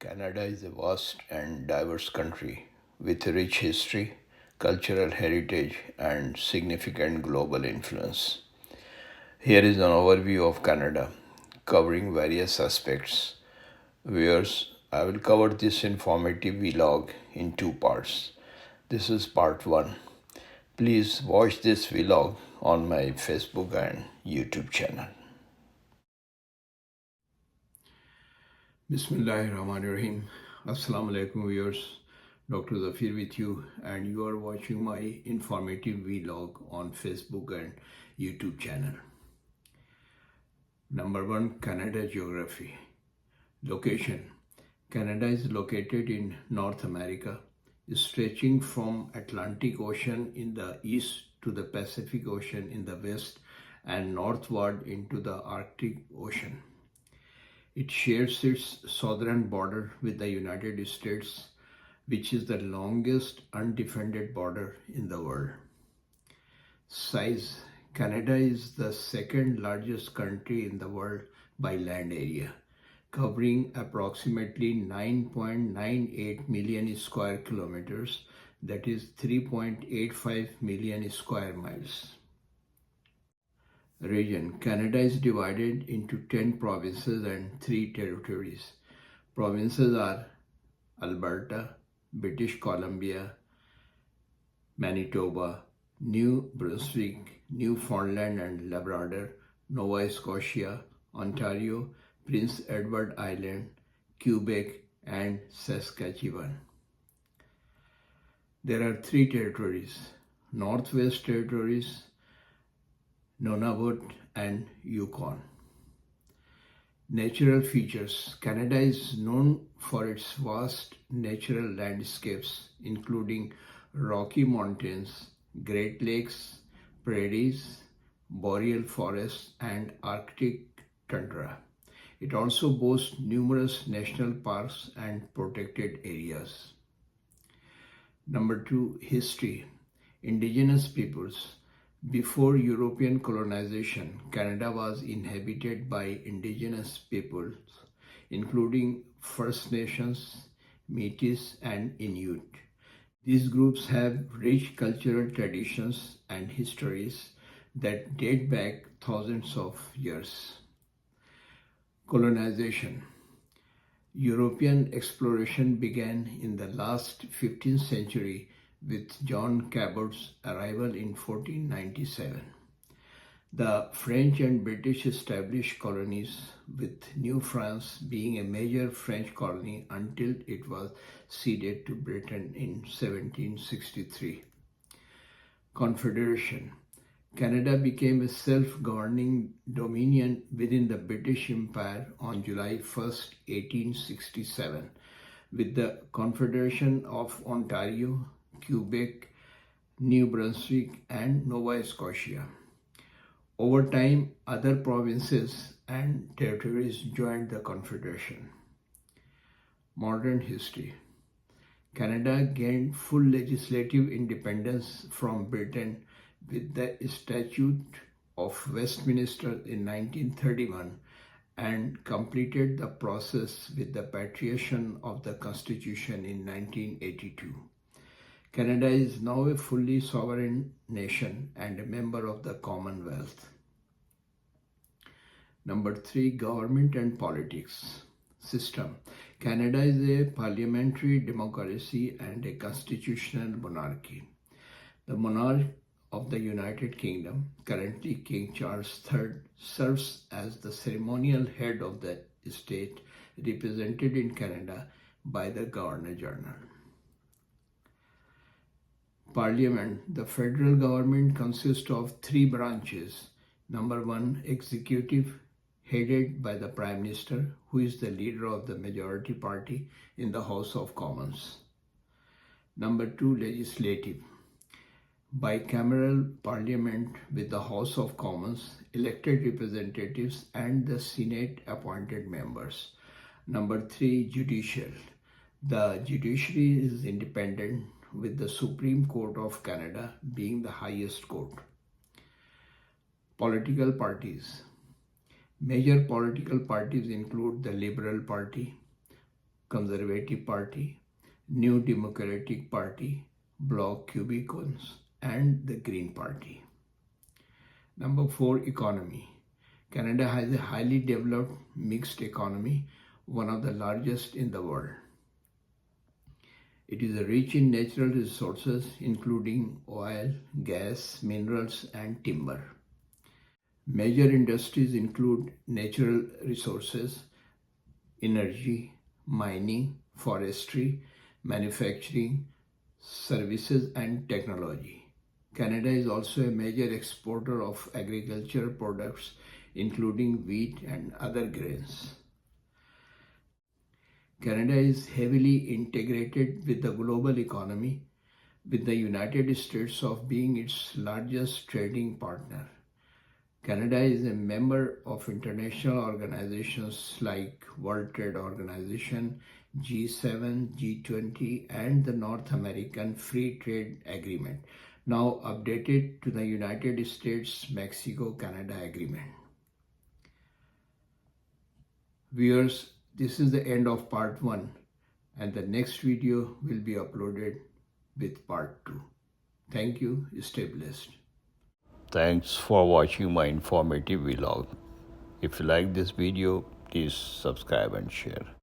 Canada is a vast and diverse country with a rich history, cultural heritage, and significant global influence. Here is an overview of Canada, covering various aspects. Viewers, I will cover this informative vlog in two parts. This is part 1. Please watch this vlog on my Facebook and YouTube channel. Bismillahirrahmanirrahim. Assalamu alaikum viewers. Dr. Zafir with you, and you are watching my informative vlog on Facebook and YouTube channel. Number 1, Canada geography. Location. Canada is located in North America, stretching from Atlantic Ocean in the east to the Pacific Ocean in the west and northward into the Arctic Ocean. It shares its southern border with the United States, which is the longest undefended border in the world. Size. Canada is the second largest country in the world by land area, covering approximately 9.98 million square kilometers, that is 3.85 million square miles. Region. Canada is divided into 10 provinces and 3 territories. Provinces are Alberta, British Columbia, Manitoba, New Brunswick, Newfoundland and Labrador, Nova Scotia, Ontario, Prince Edward Island, Quebec, and Saskatchewan. There are 3 territories: Northwest Territories, Nunavut, and Yukon. Natural features. Canada is known for its vast natural landscapes, including Rocky Mountains, Great Lakes, prairies, boreal forests, and Arctic tundra. It also boasts numerous national parks and protected areas. Number 2, history. Indigenous peoples. Before European colonization, Canada was inhabited by indigenous peoples, including First Nations, Métis, and Inuit. These groups have rich cultural traditions and histories that date back thousands of years. Colonization. European exploration began in the last 15th century with John Cabot's arrival in 1497. The French and British established colonies, with New France being a major French colony until it was ceded to Britain in 1763. Confederation. Canada became a self-governing dominion within the British Empire on July 1, 1867, with the Confederation of Ontario, Quebec, New Brunswick, and Nova Scotia. Over time, other provinces and territories joined the Confederation. Modern history. Canada gained full legislative independence from Britain with the Statute of Westminster in 1931 and completed the process with the patriation of the Constitution in 1982. Canada is now a fully sovereign nation and a member of the Commonwealth. Number 3, government and politics. System. Canada is a parliamentary democracy and a constitutional monarchy. The monarch of the United Kingdom, currently King Charles III, serves as the ceremonial head of the state, represented in Canada by the Governor-General. Parliament. The federal government consists of 3 branches. Number 1, executive, headed by the Prime Minister, who is the leader of the majority party in the House of Commons. Number 2, legislative, bicameral parliament with the House of Commons, elected representatives, and the Senate appointed members. Number 3, judicial. The judiciary is independent, with the Supreme Court of Canada being the highest court. Political parties. Major political parties include the Liberal Party, Conservative Party, New Democratic Party, Bloc Québécois, and the Green Party. Number 4, economy. Canada has a highly developed mixed economy, one of the largest in the world. It is rich in natural resources including oil, gas, minerals, and timber. Major industries include natural resources, energy, mining, forestry, manufacturing, services, and technology. Canada is also a major exporter of agricultural products including wheat and other grains. Canada is heavily integrated with the global economy, with the United States of being its largest trading partner. Canada is a member of international organizations like World Trade Organization, G7, G20, and the North American Free Trade Agreement, now updated to the United States-Mexico-Canada Agreement. Viewers, this is the end of part 1, and the next video will be uploaded with part 2. Thank you. Stay blessed. Thanks for watching my informative vlog. If you like this video, please subscribe and share.